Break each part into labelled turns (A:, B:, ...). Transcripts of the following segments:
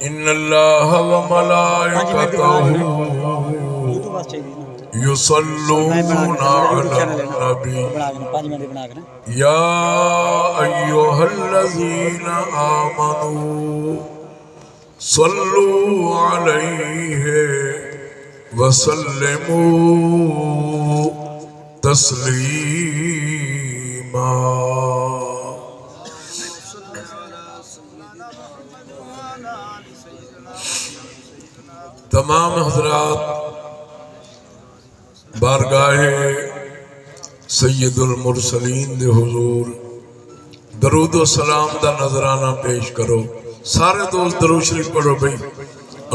A: ان اللہ و ملائکتہ یصلون علی النبی یا ایھا الذین آمنوا صلوا علیہ وسلموا تسلیما۔ تمام حضرات بارگاہ سید المرسلین دے حضور درود و سلام دا نظرانہ پیش کرو۔ سارے دوست درود شریف پڑھو بھئی۔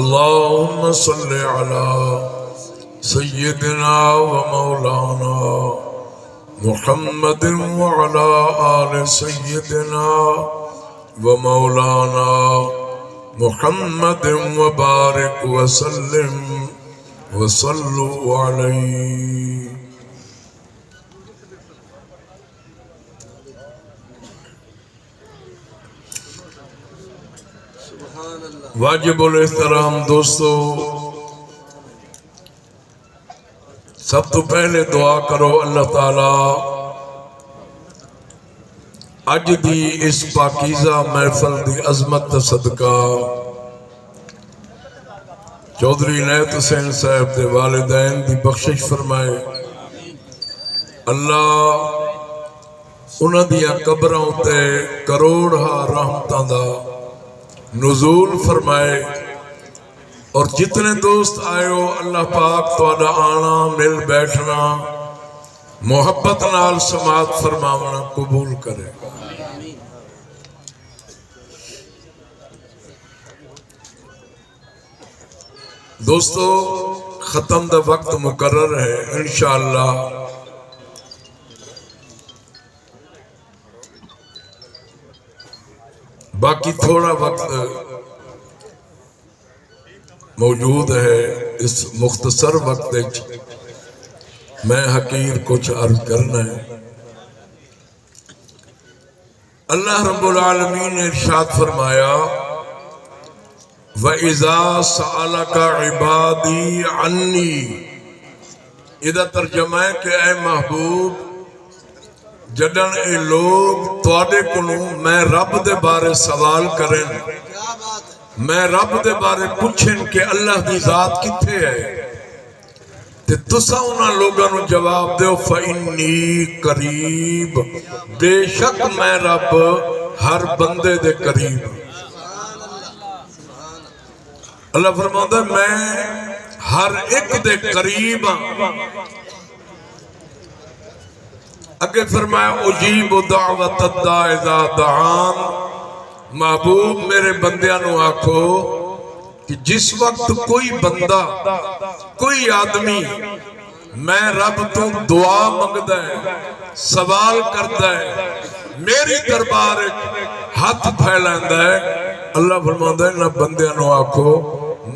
A: اللہم صلی علی سیدنا و مولانا محمد وعلی آل سیدنا و مولانا محمد وبارک وسلم وصلوا علیہ۔ واجب الاحترام دوستو، سب تو پہلے دعا کرو اللہ تعالی اج دی اس پاکیزہ محفل دی عظمت دا صدقہ چودھری عنایت حسین صاحب دے والدین دی بخشش فرمائے۔ اللہ انہاں دیا قبراں تے کروڑا رحمتاں دا نزول فرمائے، اور جتنے دوست آئے ہو اللہ پاک تہاڈا آنا مل بیٹھنا محبت نال سماعت فرماونا قبول کرے۔ دوستو ختم دا وقت مقرر ہے، انشاءاللہ باقی تھوڑا وقت موجود ہے۔ اس مختصر وقت میں حقیر کچھ عرض کرنا ہے۔ اللہ رب العالمین نے ارشاد فرمایا وَإِذَا سَأَلَكَ عِبَادِي عَنِّي، ادھا ترجمہ ہے کہ اے محبوب جدن اے لوگ تواڈے کولوں میں رب دے بارے سوال کریں، میں رب دے بارے پوچھیں کہ اللہ دی ذات کتھے ہے، تے تساں انہاں لوگاں نوں جواب دیو فَإِنِّي قریب، بے شک میں رب ہر بندے دے قریب۔ اللہ فرماتا ہے میں ہر ایک دے قریب ہاں۔ اگے فرمایا اجیب دعوت الداع اذا دعان، محبوب میرے بندیاں نو آکھو کہ جس وقت کوئی بندہ کوئی آدمی میں رب تو دعا منگدا ہے سوال کرتا ہے میری دربار ہاتھ پھیلاندا ہے، اللہ فرماتا ہے نہ بندیاں نو آکھو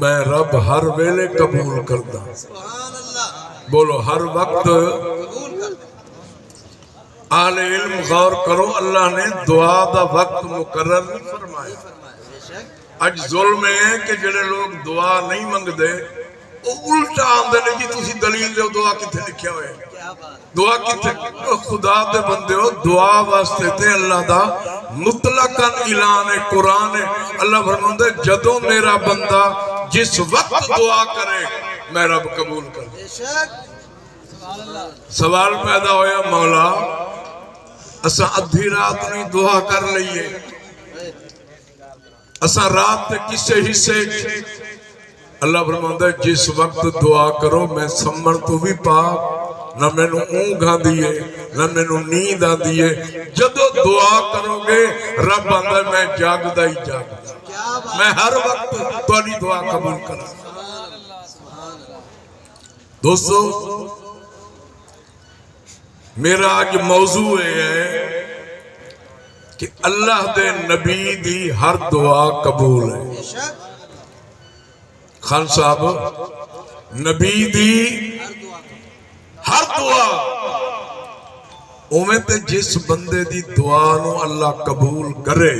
A: میں رب ہر ویلے قبول کردا۔ بولو ہر وقت۔ اہل علم غور کرو، اللہ نے دعا دا وقت مقرر نہیں فرمایا۔ اج ظلم ہے کہ جڑے لوگ دعا نہیں منگ دے وہ الٹا آندے نے جی تسی دلیل دے دعا کتھے لکھیا ہوئے، دعا کتھے؟ خدا دے بندے ہو، دعا واسطے تے اللہ دا مطلقاً اعلان ہے، قرآن ہے۔ اللہ فرماتا ہے جدوں میرا بندہ جس وقت دعا کرے میں رب قبول کر۔ سوال پیدا ہویا مولا اسا ادھی رات نہیں دعا کر لئیے، اسا رات تے کسے حصے، اللہ فرماتا ہے جس وقت دعا کرو میں سمن تو بھی پاک، نہ میں نو اونگھ آندی ہے نہ میں نو نیند آندی ہے۔ جدو دعا کرو گے رب آندہ ہے میں جاگدا ہی جاگدا، میں ہر وقت تواڈی دعا قبول کرا۔ دوستو میرا آج موضوع ہے کہ اللہ دے نبی دی ہر دعا قبول ہے۔ خان صاحب نبی دی ہر دعا اویں تے جس بندے دی دعا نو اللہ قبول کرے